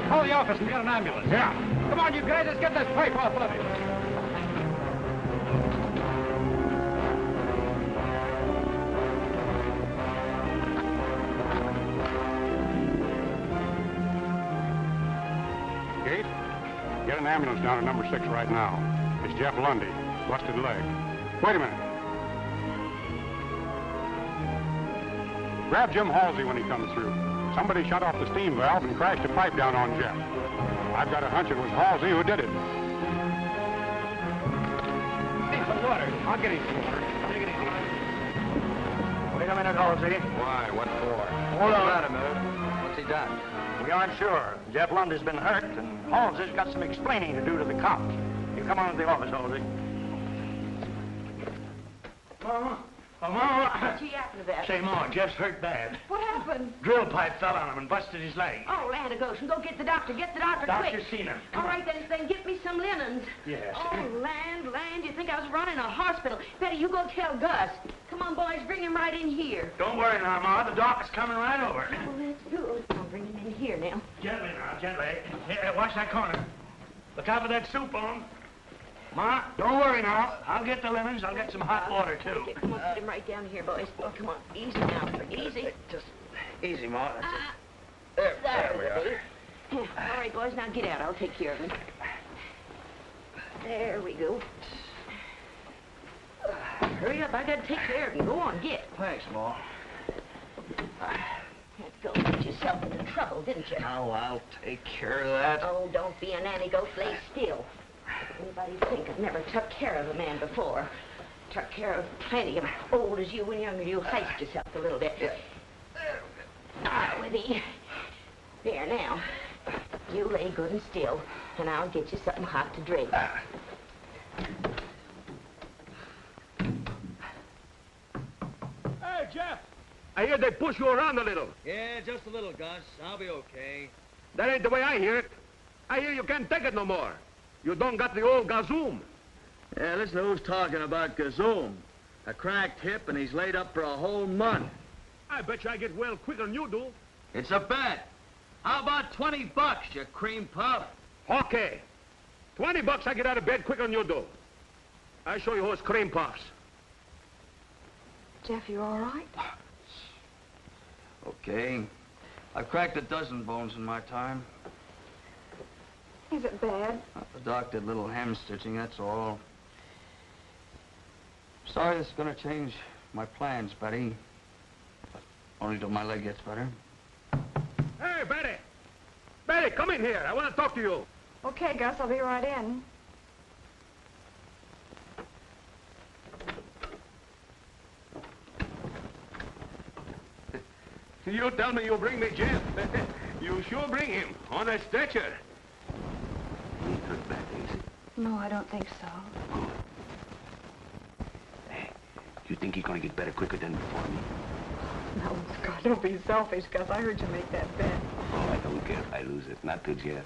Call the office and get an ambulance. Yeah. Come on, you guys, let's get this pipe off of him. Gate, get an ambulance down to number 6 right now. It's Jeff Lundy, busted leg. Wait a minute. Grab Jim Halsey when he comes through. Somebody shut off the steam valve and crashed a pipe down on Jeff. I've got a hunch it was Halsey who did it. Hey, some water. I'll get him some water. Take it easy. Wait a minute, Halsey. Why? What for? Hold on. Wait a minute. What's he done? We aren't sure. Jeff Lund has been hurt, and Halsey's got some explaining to do to the cops. You come on to the office, Halsey. Mama. Oh, Mama. What you yapping about? Say, Ma, Jeff's hurt bad. What happened? Drill pipe fell on him and busted his leg. Oh, land of Goshen, go get the doctor. Get the doctor quick. Doctor's seen him. All right, then get me some linens. Yes. Oh, land, you think I was running a hospital. Betty, you go tell Gus. Come on, boys, bring him right in here. Don't worry now, Ma. The doc is coming right over. Well, that's good. I'll bring him in here now. Gently now, gently. Here, watch that corner. Look out for that soup on. Ma, don't worry now. I'll get the linens. I'll get some hot water, too. Okay, come on, put him right down here, boys. Oh, come on. Easy now. Easy. Just easy, Ma. There we are. All right, boys, now get out. I'll take care of him. There we go. Hurry up. I got to take care of him. Go on, get. Thanks, Ma. Had to go get yourself into trouble, didn't you? Oh, I'll take care of that. Oh, don't be a nanny. Go lay still. Anybody think I've never took care of a man before? Took care of plenty of old as you and younger. You heist yourself a little bit. With the... There, now. You lay good and still, and I'll get you something hot to drink. Hey, Jeff! I hear they push you around a little. Yeah, just a little, Gus. I'll be okay. That ain't the way I hear it. I hear you can't take it no more. You don't got the old gazoom. Yeah, listen to who's talking about gazoom. A cracked hip, and he's laid up for a whole month. I bet you I get well quicker than you do. It's a bet. How about $20, you cream puff? Okay. $20 I get out of bed quicker than you do. I show you who's cream puffs. Jeff, you all right? Okay. I've cracked a dozen bones in my time. Is it bad? The doc did a little hem stitching, that's all. Sorry this is gonna change my plans, Betty. Only till my leg gets better. Hey, Betty! Betty, come in here. I want to talk to you. Okay, Gus, I'll be right in. You tell me you bring me Jeff. You sure bring him on a stretcher. He hurt bad, is it? No, I don't think so. Good. Hey, you think he's gonna get better quicker than before me? No, Scott, don't be selfish, Gus. I heard you make that bet. Oh, I don't care if I lose it. Not to Jeff.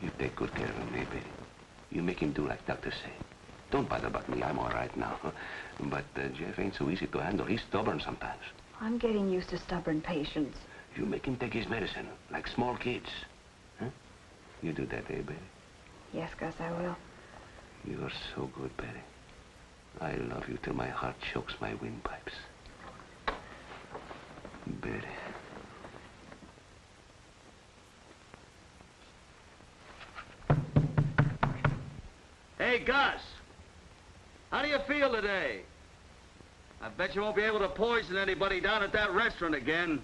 You take good care of him, baby. You make him do like doctors say. Don't bother about me. I'm all right now. But Jeff ain't so easy to handle. He's stubborn sometimes. I'm getting used to stubborn patients. You make him take his medicine, like small kids. Huh? You do that, eh, Betty? Yes, Gus, I will. You're so good, Betty. I love you till my heart chokes my windpipes. Betty. Hey, Gus. How do you feel today? I bet you won't be able to poison anybody down at that restaurant again.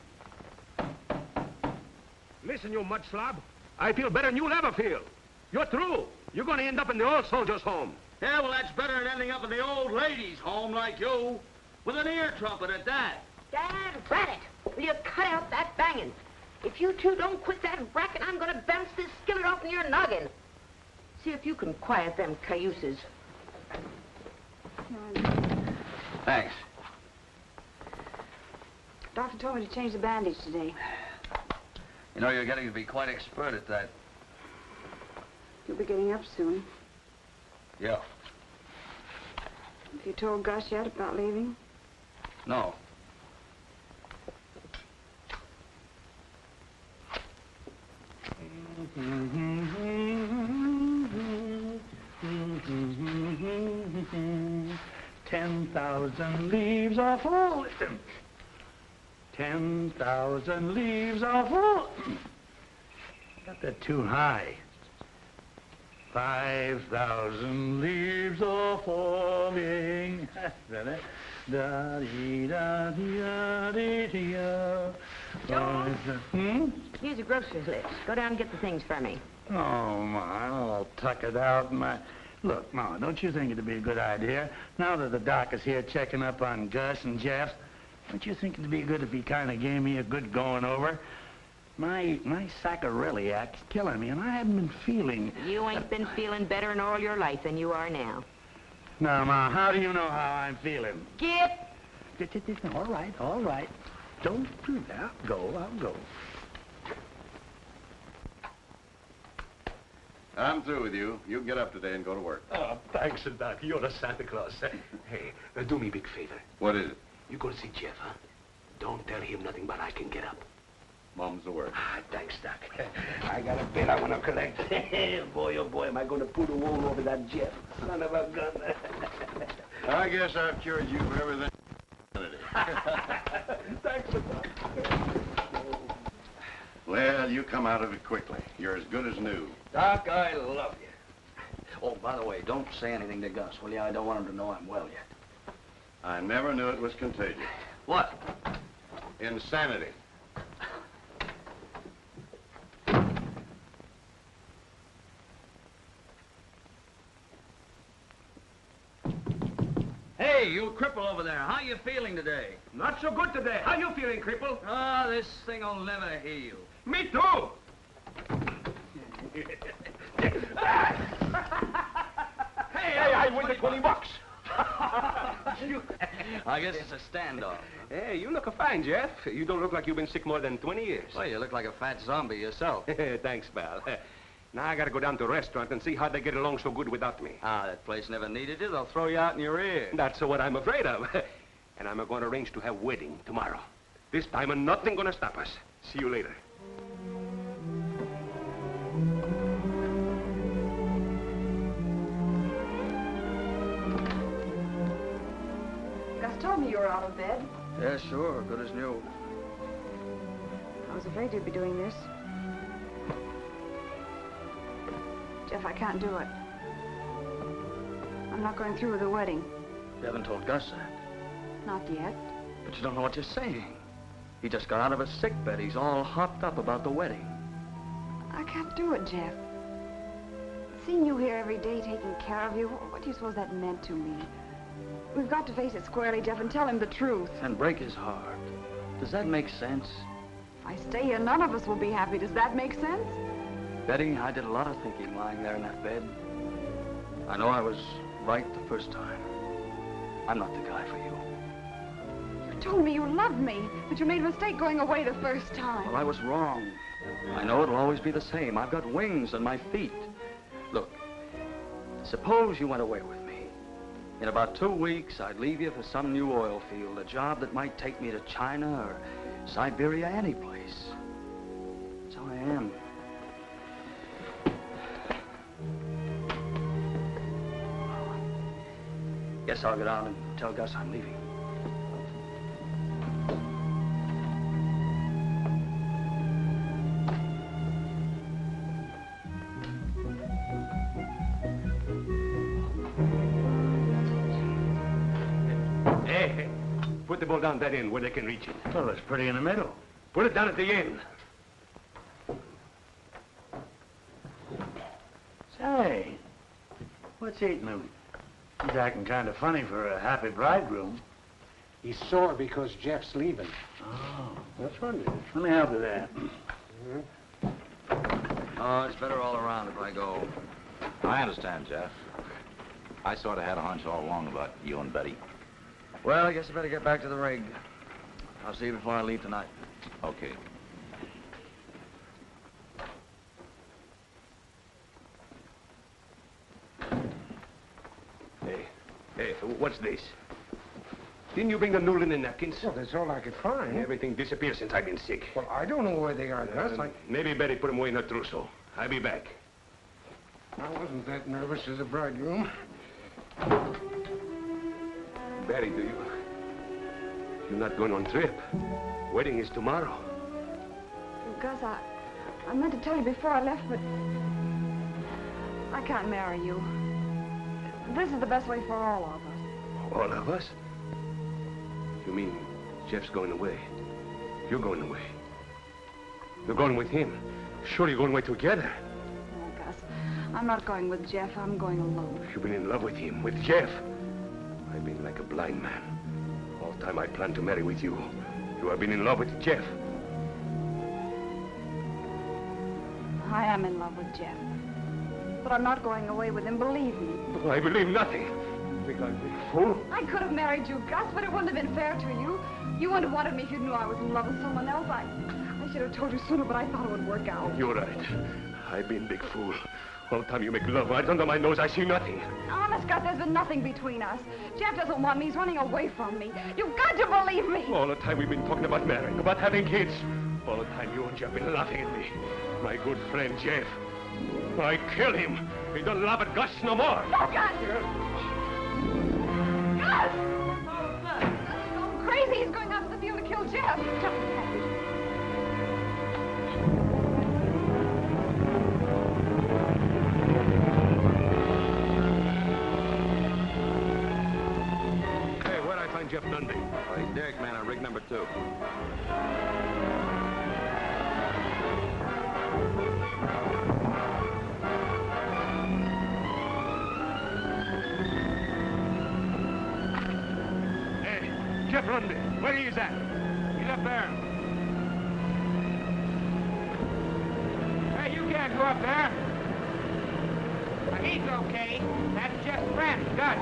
Listen, you mudslab. I feel better than you'll ever feel. You're through. You're going to end up in the old soldiers' home. Yeah, well, that's better than ending up in the old ladies' home like you. With an ear trumpet at that. Dad, rat it. Will you cut out that banging? If you two don't quit that racket, I'm going to bounce this skillet off in your noggin. See if you can quiet them cayuses. Thanks. Doctor told me to change the bandage today. You know, you're getting to be quite expert at that. You'll be getting up soon. Yeah. Have you told Gus yet about leaving? No. "10,000 leaves are falling. 10,000 leaves are falling." Got that too high. 5,000 leaves are falling. George? Here's your groceries list. Go down and get the things for me. Oh, Ma, I'll tuck it out, Ma. Look, Ma, don't you think it'd be a good idea, now that the doc is here checking up on Gus and Jeff, don't you think it'd be good if he kind of gave me a good going over? My saccharilliac's killing me, and I haven't been feeling... You ain't been feeling better in all your life than you are now. Now, Ma, how do you know how I'm feeling? Get! All right. Don't do that. I'll go. I'm through with you. You get up today and go to work. Oh, thanks, Doc. You're the Santa Claus. Hey, do me a big favor. What is it? You go to see Jeff, huh? Don't tell him nothing but I can get up. Mom's the word. Thanks, Doc. I got a bill I want to collect. Boy, oh boy, am I going to put a wool over that Jeff. Son of a gun. I guess I've cured you for everything. Thanks, Doc. Well, you come out of it quickly. You're as good as new. Doc, I love you. Oh, by the way, don't say anything to Gus, will you? I don't want him to know I'm well yet. I never knew it was contagious. What? Insanity. Hey, you cripple over there. How you feeling today? Not so good today. How you feeling, cripple? Ah, this thing'll never heal. Me too. Hey, I win the $20. I guess it's a standoff. Hey, you look fine, Jeff. You don't look like you've been sick more than 20 years. Well, you look like a fat zombie yourself. Thanks, pal. Now I gotta go down to a restaurant and see how they get along so good without me. Ah, that place never needed you. They'll throw you out in your ear. That's what I'm afraid of. And I'm going to arrange to have wedding tomorrow. This time, nothing gonna stop us. See you later. Gus told me you were out of bed. Yeah, sure. Good as new. I was afraid you'd be doing this. Jeff, I can't do it. I'm not going through with the wedding. You haven't told Gus that. Not yet. But you don't know what you're saying. He just got out of a sick bed. He's all hopped up about the wedding. I can't do it, Jeff. Seeing you here every day, taking care of you, what do you suppose that meant to me? We've got to face it squarely, Jeff, and tell him the truth. And break his heart. Does that make sense? If I stay here, none of us will be happy. Does that make sense? Betty, I did a lot of thinking lying there in that bed. I know I was right the first time. I'm not the guy for you. You told me you loved me, but you made a mistake going away the first time. Well, I was wrong. I know it'll always be the same. I've got wings on my feet. Look, suppose you went away with me. In about 2 weeks, I'd leave you for some new oil field, a job that might take me to China or Siberia, any place. That's how I am. Guess I'll get out and tell Gus I'm leaving. Hey, put the ball down that end where they can reach it. Well, it's pretty in the middle. Put it down at the end. Say, what's eating him? He's acting kind of funny for a happy bridegroom. He's sore because Jeff's leaving. Oh, That's what it is. let me help with that. Oh, it's better all around if I go. I understand, Jeff. I sort of had a hunch all along about you and Betty. Well, I guess I better get back to the rig. I'll see you before I leave tonight. Okay. Hey, what's this? Didn't you bring the new linen napkins? Well, that's all I could find. Everything disappeared since I've been sick. Well, I don't know where they are, Gus. Maybe Betty put them away in her trousseau. I'll be back. I wasn't that nervous as a bridegroom. Betty, you're not going on trip. Wedding is tomorrow. Gus, I meant to tell you before I left, but I can't marry you. This is the best way for all of us. All of us? You mean Jeff's going away? You're going away. You're going with him. Sure, you're going away together. Oh, Gus, I'm not going with Jeff. I'm going alone. You've been in love with him, with Jeff. I've been like a blind man. All the time I planned to marry with you. You have been in love with Jeff. I am in love with Jeff. But I'm not going away with him, believe me. I believe nothing. You think I'm a big fool? I could have married you, Gus, but it wouldn't have been fair to you. You wouldn't have wanted me if you knew I was in love with someone else. I should have told you sooner, but I thought it would work out. You're right. I've been a big fool. All the time you make love right under my nose, I see nothing. Honest, Gus, there's been nothing between us. Jeff doesn't want me. He's running away from me. You've got to believe me. All the time we've been talking about marrying, about having kids. All the time you and Jeff have been laughing at me. My good friend, Jeff. I kill him. He don't laugh at Gus no more. No, Gus! Gus! He's going crazy. He's going out to the field to kill Jeff. Jeff Nundy. Oh, he's Derek, man, on rig number 2. Hey, Jeff Lundy, where he is at? He's up there. Hey, you can't go up there. He's okay. That's Jeff's friend, Gus.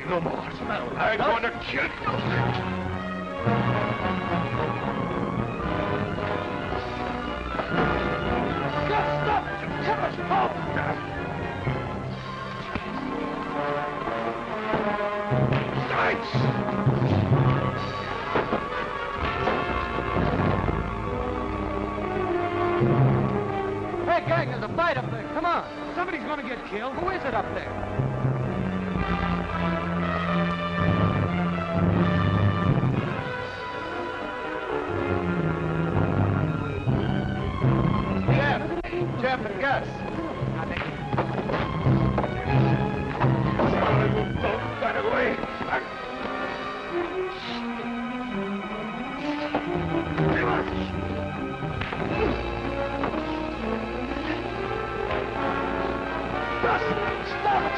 No more. I'm going to kill you. Stop it! You kill us both! Hey, gang, there's a fight up there. Come on. Somebody's going to get killed. Who is it up there? Jeff and Gus. Don't run away. Gus, stop it!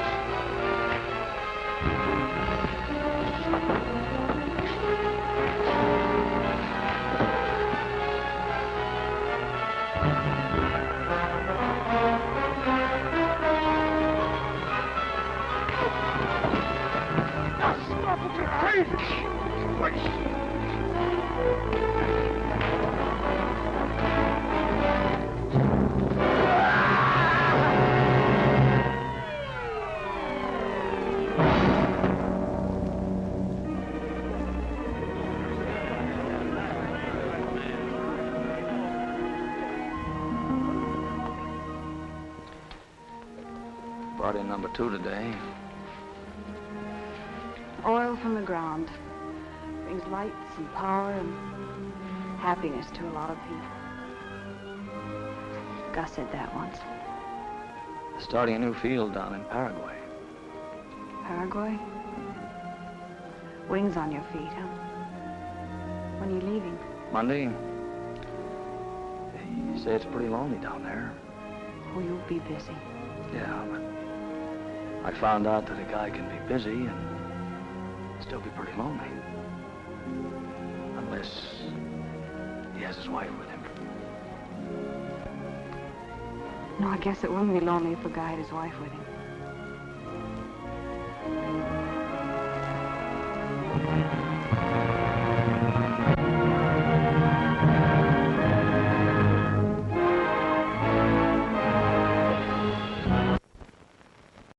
Brought in number 2 today. Oil from the ground brings lights and power and happiness to a lot of people. Gus said that once. Starting a new field down in Paraguay. Paraguay? Wings on your feet, huh? When are you leaving? Monday. You say it's pretty lonely down there. Oh, you'll be busy. Yeah, but I found out that a guy can be busy and still be pretty lonely. Unless he has his wife with him. No, I guess it wouldn't be lonely if a guy had his wife with him.